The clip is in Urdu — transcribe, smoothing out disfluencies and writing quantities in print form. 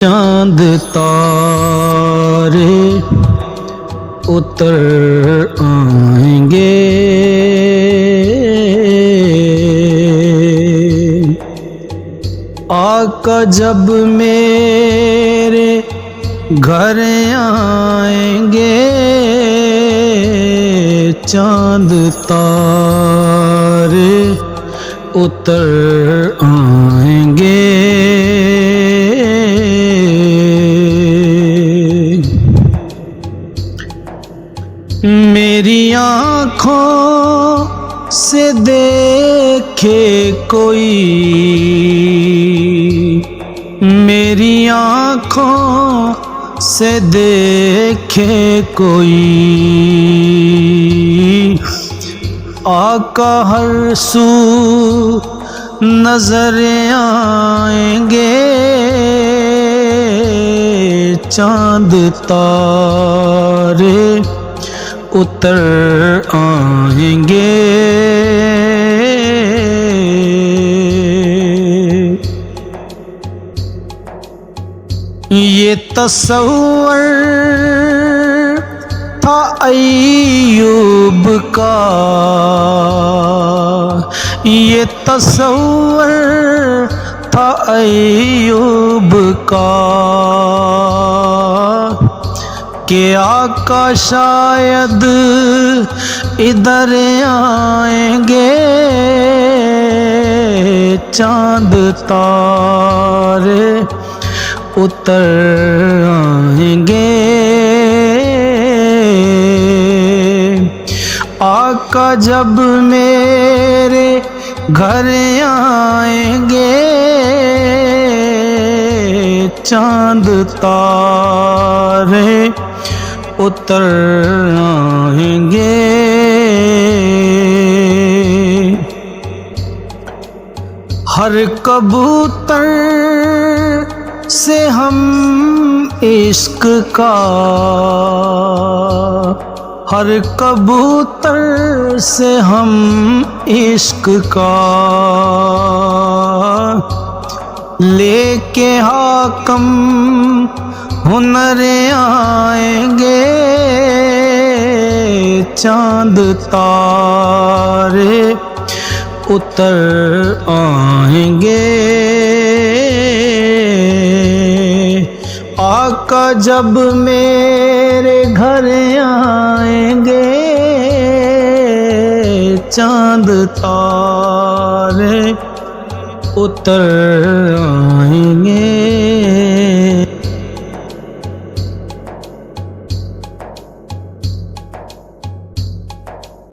چاند تارے اتر آئیں گے، آقا جب میرے گھر آئیں گے، چاند تارے اتر آئیں گے۔ میری آنکھوں سے دیکھے کوئی، میری آنکھوں سے دیکھے کوئی، آقا ہر سو نظر آئیں گے، چاند تارے اتر آئیں گے۔ یہ تصور تھا ایوب کا، یہ تصور تھا ایوب کا کہ آقا شاید ادھر آئیں گے، چاند تارے اتر آئیں گے۔ آقا جب میرے گھر آئیں گے، چاند تارے اتر آئیں گے۔ ہر کبوتر سے ہم عشق کا، ہر کبوتر سے ہم عشق کا لے کے حاکم ہنر آئیں گے، چاند تارے اتر آئیں گے۔ آقا جب میرے گھر آئیں گے، چاند تارے اتر آئیں گے۔